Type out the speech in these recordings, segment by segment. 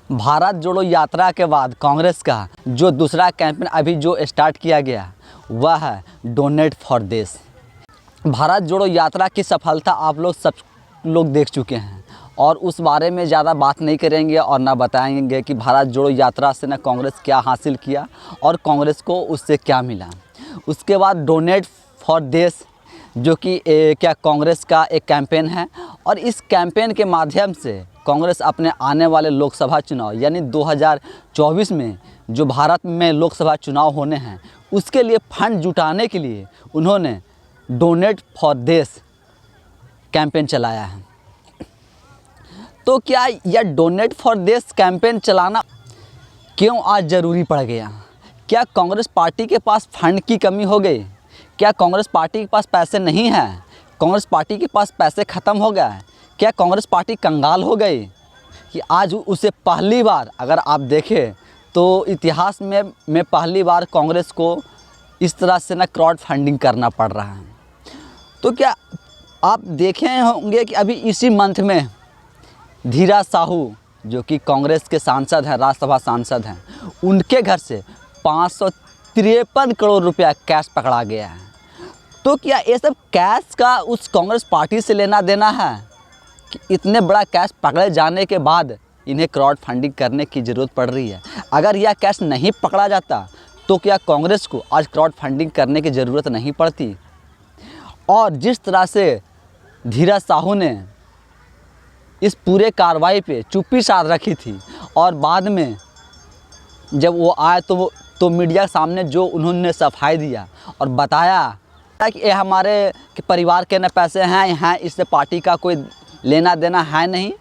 भारत जोड़ो यात्रा के बाद कांग्रेस का जो दूसरा कैंपेन अभी जो स्टार्ट किया गया वह है डोनेट फॉर देश। भारत जोड़ो यात्रा की सफलता आप लोग सब लोग देख चुके हैं और उस बारे में ज़्यादा बात नहीं करेंगे और ना बताएंगे कि भारत जोड़ो यात्रा से ना कांग्रेस क्या हासिल किया और कांग्रेस को उससे क्या मिला। उसके बाद डोनेट फॉर देश जो कि क्या कांग्रेस का एक कैंपेन है और इस कैंपेन के माध्यम से कांग्रेस अपने आने वाले लोकसभा चुनाव यानी 2024 में जो भारत में लोकसभा चुनाव होने हैं उसके लिए फंड जुटाने के लिए उन्होंने डोनेट फॉर देश कैंपेन चलाया है। तो क्या यह डोनेट फॉर देश कैंपेन चलाना क्यों आज ज़रूरी पड़ गया? क्या कांग्रेस पार्टी के पास फंड की कमी हो गई? क्या कांग्रेस पार्टी के पास पैसे नहीं हैं? कांग्रेस पार्टी के पास पैसे ख़त्म हो गए? क्या कांग्रेस पार्टी कंगाल हो गई कि आज उसे पहली बार अगर आप देखें तो इतिहास में पहली बार कांग्रेस को इस तरह से ना क्राउड फंडिंग करना पड़ रहा है? तो क्या आप देखे होंगे कि अभी इसी मंथ में धीरा साहू जो कि कांग्रेस के सांसद हैं, राज्यसभा सांसद हैं, उनके घर से 553 करोड़ रुपया कैश पकड़ा गया है। तो क्या ये सब कैश का उस कांग्रेस पार्टी से लेना देना है कि इतने बड़ा कैश पकड़े जाने के बाद इन्हें क्राउड फंडिंग करने की ज़रूरत पड़ रही है? अगर यह कैश नहीं पकड़ा जाता तो क्या कांग्रेस को आज क्राउड फंडिंग करने की ज़रूरत नहीं पड़ती? और जिस तरह से धीरा साहू ने इस पूरे कार्रवाई पे चुप्पी साध रखी थी और बाद में जब वो आए तो मीडिया के सामने जो उन्होंने सफाई दिया और बताया कि ये हमारे परिवार के न पैसे हैं, इससे पार्टी का कोई लेना देना है नहीं।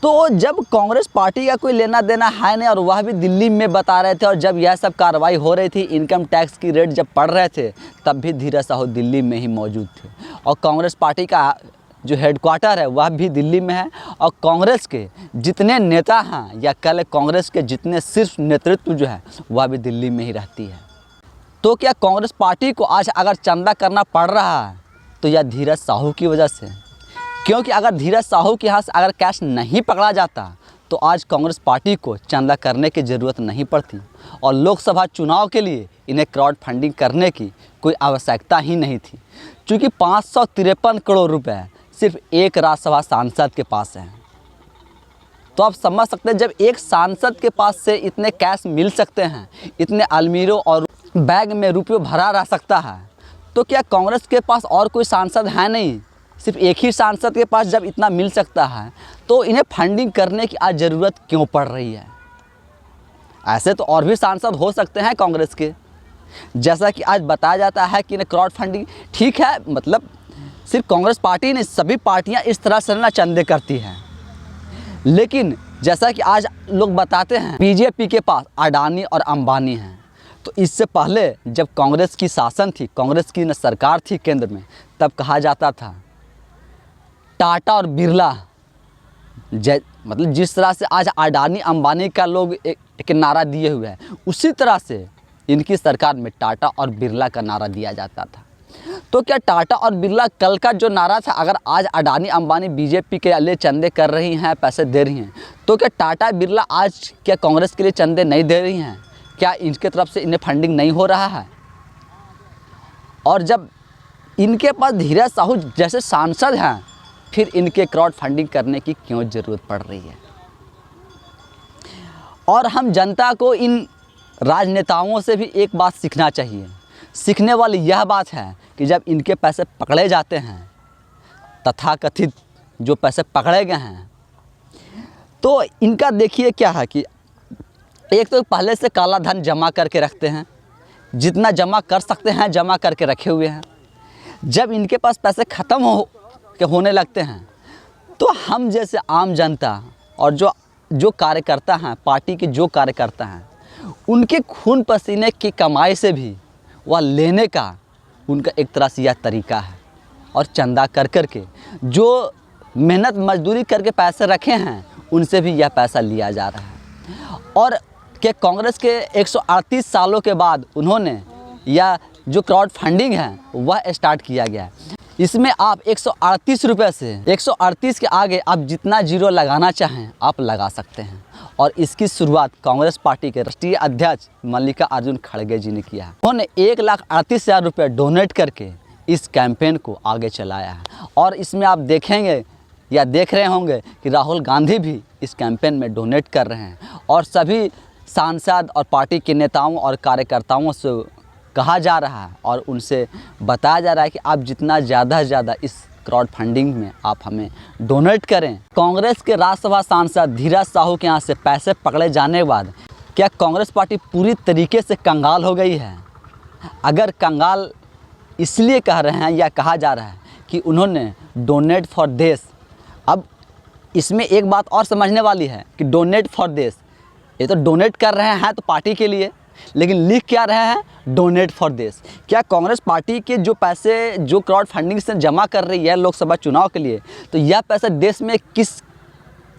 तो जब कांग्रेस पार्टी का कोई लेना देना है नहीं और वह भी दिल्ली में बता रहे थे और जब यह सब कार्रवाई हो रही थी, इनकम टैक्स की रेट जब पढ़ रहे थे, तब भी धीरा साहू दिल्ली में ही मौजूद थे और कांग्रेस पार्टी का जो हेडक्वार्टर है वह भी दिल्ली में है और कांग्रेस के जितने नेता हैं या कल कांग्रेस के जितने शीर्ष नेतृत्व जो है वह भी दिल्ली में ही रहती है। तो क्या कांग्रेस पार्टी को आज अगर चंदा करना पड़ रहा है तो यह धीरज साहू की वजह से? क्योंकि अगर धीरज साहू के यहाँ से अगर कैश नहीं पकड़ा जाता तो आज कांग्रेस पार्टी को चंदा करने की ज़रूरत नहीं पड़ती और लोकसभा चुनाव के लिए इन्हें क्राउड फंडिंग करने की कोई आवश्यकता ही नहीं थी, क्योंकि 553 करोड़ रुपए सिर्फ एक राज्यसभा सांसद के पास है। तो आप समझ सकते हैं जब एक सांसद के पास से इतने कैश मिल सकते हैं, इतने अलमीरों और बैग में रुपये भरा रह सकता है, तो क्या कांग्रेस के पास और कोई सांसद है नहीं? सिर्फ एक ही सांसद के पास जब इतना मिल सकता है तो इन्हें फंडिंग करने की आज ज़रूरत क्यों पड़ रही है? ऐसे तो और भी सांसद हो सकते हैं कांग्रेस के, जैसा कि आज बताया जाता है कि इन्हें क्राउड फंडिंग ठीक है, मतलब सिर्फ कांग्रेस पार्टी नहीं, सभी पार्टियां इस तरह से ना चंदे करती हैं। लेकिन जैसा कि आज लोग बताते हैं बीजेपी के पास अडानी और अंबानी हैं, तो इससे पहले जब कांग्रेस की शासन थी, कांग्रेस की सरकार थी केंद्र में, तब कहा जाता था टाटा और बिरला, मतलब जिस तरह से आज अडानी अंबानी का लोग एक नारा दिए हुए हैं, उसी तरह से इनकी सरकार में टाटा और बिरला का नारा दिया जाता था। तो क्या टाटा और बिरला कल का जो नारा था, अगर आज अडानी अंबानी बीजेपी के लिए चंदे कर रही हैं, पैसे दे रही हैं, तो क्या टाटा बिरला आज क्या कांग्रेस के लिए चंदे नहीं दे रही हैं? क्या इनके तरफ से इन्हें फंडिंग नहीं हो रहा है? और जब इनके पास धीरज साहू जैसे सांसद हैं, फिर इनके क्राउड फंडिंग करने की क्यों ज़रूरत पड़ रही है? और हम जनता को इन राजनेताओं से भी एक बात सीखना चाहिए। सीखने वाली यह बात है कि जब इनके पैसे पकड़े जाते हैं, तथाकथित जो पैसे पकड़े गए हैं, तो इनका देखिए क्या है कि एक तो पहले से काला धन जमा करके रखते हैं, जितना जमा कर सकते हैं जमा करके रखे हुए हैं। जब इनके पास पैसे ख़त्म होने लगते हैं तो हम जैसे आम जनता और जो कार्यकर्ता हैं, पार्टी के जो कार्यकर्ता हैं, उनके खून पसीने की कमाई से भी वह लेने का उनका एक तरह से यह तरीका है और चंदा कर के जो मेहनत मजदूरी करके पैसे रखे हैं उनसे भी यह पैसा लिया जा रहा है। और कि कांग्रेस के 138 सालों के बाद उन्होंने यह जो क्राउड फंडिंग है वह स्टार्ट किया गया है। इसमें आप 138 रुपये से 138 के आगे आप जितना जीरो लगाना चाहें आप लगा सकते हैं। और इसकी शुरुआत कांग्रेस पार्टी के राष्ट्रीय अध्यक्ष मल्लिकार्जुन खड़गे जी ने किया है। उन्होंने 1,38,000 रुपये डोनेट करके इस कैंपेन को आगे चलाया है। और इसमें आप देखेंगे या देख रहे होंगे कि राहुल गांधी भी इस कैंपेन में डोनेट कर रहे हैं। और सभी सांसद और पार्टी के नेताओं और कार्यकर्ताओं से कहा जा रहा है और उनसे बताया जा रहा है कि आप जितना ज़्यादा से ज़्यादा इस क्राउड फंडिंग में आप हमें डोनेट करें। कांग्रेस के राज्यसभा सांसद धीरज साहू के यहाँ से पैसे पकड़े जाने के बाद क्या कांग्रेस पार्टी पूरी तरीके से कंगाल हो गई है? अगर कंगाल इसलिए कह रहे हैं या कहा जा रहा है कि उन्होंने डोनेट फॉर देश, अब इसमें एक बात और समझने वाली है कि डोनेट फॉर देश, ये तो डोनेट कर रहे हैं तो पार्टी के लिए, लेकिन लिख क्या रहे हैं? डोनेट फॉर देश। क्या कांग्रेस पार्टी के जो पैसे जो क्राउड फंडिंग से जमा कर रही है लोकसभा चुनाव के लिए, तो यह पैसा देश में किस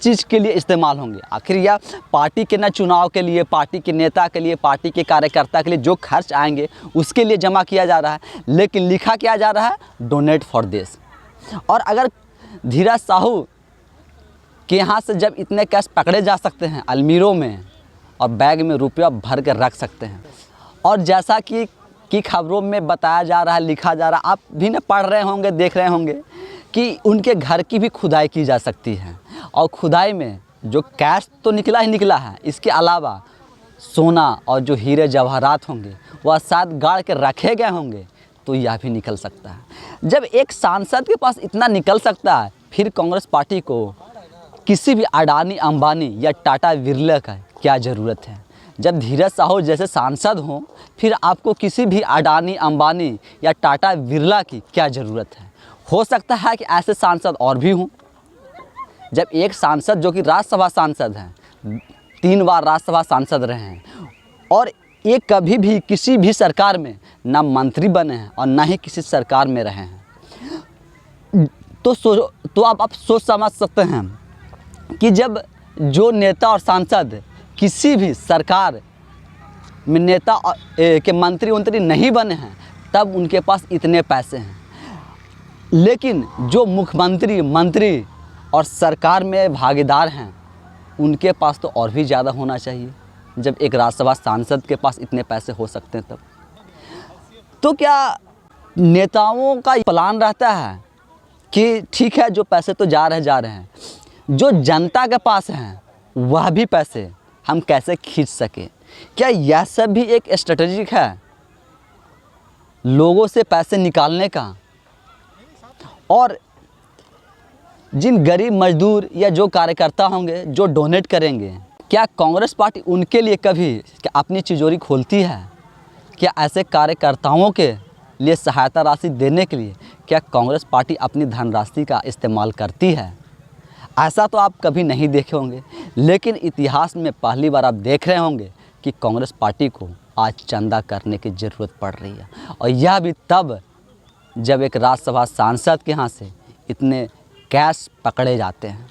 चीज़ के लिए इस्तेमाल होंगे? आखिर यह पार्टी के न चुनाव के लिए, पार्टी के नेता के लिए, पार्टी के कार्यकर्ता के लिए जो खर्च आएंगे उसके लिए जमा किया जा रहा है, लेकिन लिखा क्या जा रहा है? डोनेट फॉर देश। और अगर धीरज साहू के यहाँ से जब इतने कैश पकड़े जा सकते हैं अलमीरों में और बैग में रुपया भर कर रख सकते हैं, और जैसा कि खबरों में बताया जा रहा है, लिखा जा रहा है, आप भी न पढ़ रहे होंगे, देख रहे होंगे कि उनके घर की भी खुदाई की जा सकती है। और खुदाई में जो कैश तो निकला ही निकला है, इसके अलावा सोना और जो हीरे जवाहरात होंगे वह साथ गाड़ के रखे गए होंगे, तो यह भी निकल सकता है। जब एक सांसद के पास इतना निकल सकता है, फिर कांग्रेस पार्टी को किसी भी अडानी अंबानी या टाटा बिरला का क्या ज़रूरत है? जब धीरज साहू जैसे सांसद हों, फिर आपको किसी भी अडानी अंबानी या टाटा बिरला की क्या ज़रूरत है? हो सकता है कि ऐसे सांसद और भी हों। जब एक सांसद जो कि राज्यसभा सांसद हैं, 3 बार राज्यसभा सांसद रहे हैं और ये कभी भी किसी भी सरकार में ना मंत्री बने हैं और ना ही किसी सरकार में रहे हैं, तो आप सोच समझ सकते हैं कि जब जो नेता और सांसद किसी भी सरकार में नेता के मंत्री नहीं बने हैं, तब उनके पास इतने पैसे हैं। लेकिन जो मुख्यमंत्री, मंत्री और सरकार में भागीदार हैं, उनके पास तो और भी ज़्यादा होना चाहिए। जब एक राज्यसभा सांसद के पास इतने पैसे हो सकते हैं तब तो क्या नेताओं का प्लान रहता है कि ठीक है जो पैसे तो जा रहे हैं, जो जनता के पास हैं वह भी पैसे हम कैसे खींच सके? क्या यह सब भी एक स्ट्रेटेजिक है लोगों से पैसे निकालने का? और जिन गरीब मजदूर या जो कार्यकर्ता होंगे जो डोनेट करेंगे, क्या कांग्रेस पार्टी उनके लिए कभी क्या अपनी तिजोरी खोलती है? क्या ऐसे कार्यकर्ताओं के लिए सहायता राशि देने के लिए क्या कांग्रेस पार्टी अपनी धनराशि का इस्तेमाल करती है? ऐसा तो आप कभी नहीं देखे होंगे, लेकिन इतिहास में पहली बार आप देख रहे होंगे कि कांग्रेस पार्टी को आज चंदा करने की ज़रूरत पड़ रही है। और यह भी तब जब एक राज्यसभा सांसद के यहाँ से इतने कैश पकड़े जाते हैं।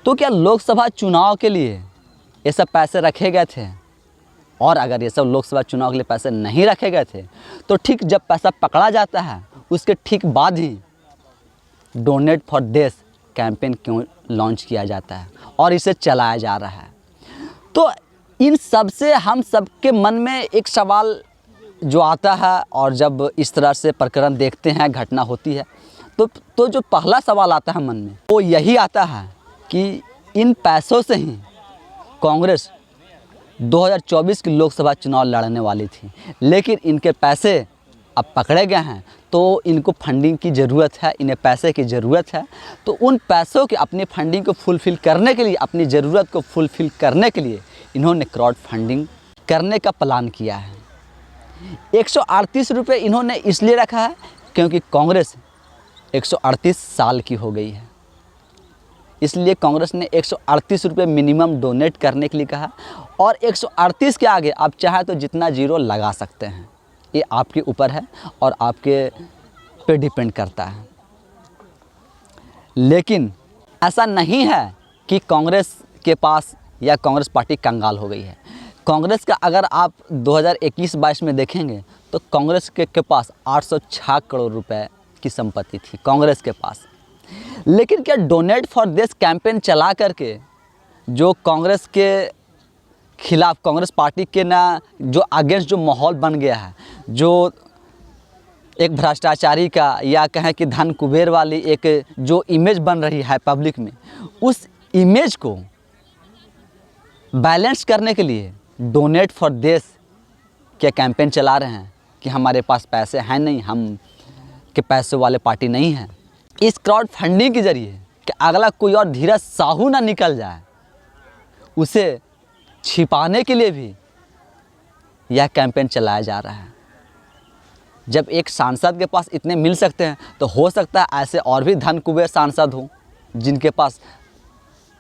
तो क्या लोकसभा चुनाव के लिए ये सब पैसे रखे गए थे? और अगर ये सब लोकसभा चुनाव के लिए पैसे नहीं रखे गए थे, तो ठीक जब पैसा पकड़ा जाता है उसके ठीक बाद ही डोनेट फॉर देश कैंपेन क्यों लॉन्च किया जाता है और इसे चलाया जा रहा है? तो इन सब से हम सबके मन में एक सवाल जो आता है, और जब इस तरह से प्रकरण देखते हैं, घटना होती है, तो जो पहला सवाल आता है मन में वो यही आता है कि इन पैसों से ही कांग्रेस 2024 की लोकसभा चुनाव लड़ने वाली थी, लेकिन इनके पैसे अब पकड़े गए हैं, तो इनको फंडिंग की ज़रूरत है, इन्हें पैसे की ज़रूरत है। तो उन पैसों की अपनी फंडिंग को फुलफ़िल करने के लिए, अपनी ज़रूरत को फुलफ़िल करने के लिए इन्होंने क्राउड फंडिंग करने का प्लान किया है। 138 रुपये इन्होंने इसलिए रखा है क्योंकि कांग्रेस 138 साल की हो गई है, इसलिए कांग्रेस ने 138 रुपये मिनिमम डोनेट करने के लिए कहा। और 138 के आगे आप चाहे तो जितना जीरो लगा सकते हैं, ये आपके ऊपर है और आपके पे डिपेंड करता है। लेकिन ऐसा नहीं है कि कांग्रेस के पास या कांग्रेस पार्टी कंगाल हो गई है। कांग्रेस का अगर आप 2021-22 में देखेंगे तो कांग्रेस के पास 806 करोड़ रुपए की संपत्ति थी कांग्रेस के पास। लेकिन क्या डोनेट फॉर देश कैंपेन चला करके जो कांग्रेस के खिलाफ, कांग्रेस पार्टी के ना जो अगेंस्ट जो माहौल बन गया है, जो एक भ्रष्टाचारी का या कहें कि धन कुबेर वाली एक जो इमेज बन रही है पब्लिक में, उस इमेज को बैलेंस करने के लिए डोनेट फॉर देश के कैंपेन चला रहे हैं कि हमारे पास पैसे हैं नहीं, हम के पैसे वाले पार्टी नहीं हैं। इस क्राउड फंडिंग के जरिए कि अगला कोई और धीरज साहू ना निकल जाए, उसे छिपाने के लिए भी यह कैंपेन चलाया जा रहा है। जब एक सांसद के पास इतने मिल सकते हैं तो हो सकता है ऐसे और भी धन कुबेर सांसद हों जिनके पास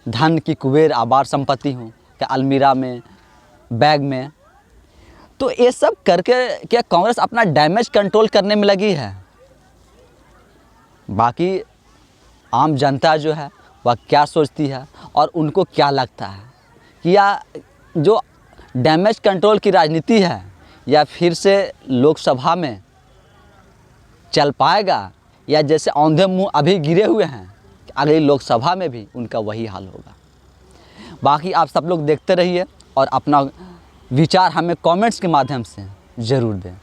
धन की कुबेर आबार संपत्ति हो, क्या अलमीरा में, बैग में। तो ये सब करके क्या कांग्रेस अपना डैमेज कंट्रोल करने में लगी है? बाकी आम जनता जो है वह क्या सोचती है और उनको क्या लगता है कि या जो डैमेज कंट्रोल की राजनीति है या फिर से लोकसभा में चल पाएगा, या जैसे औंधे मुंह अभी गिरे हुए हैं अगली लोकसभा में भी उनका वही हाल होगा। बाकी आप सब लोग देखते रहिए और अपना विचार हमें कमेंट्स के माध्यम से ज़रूर दें।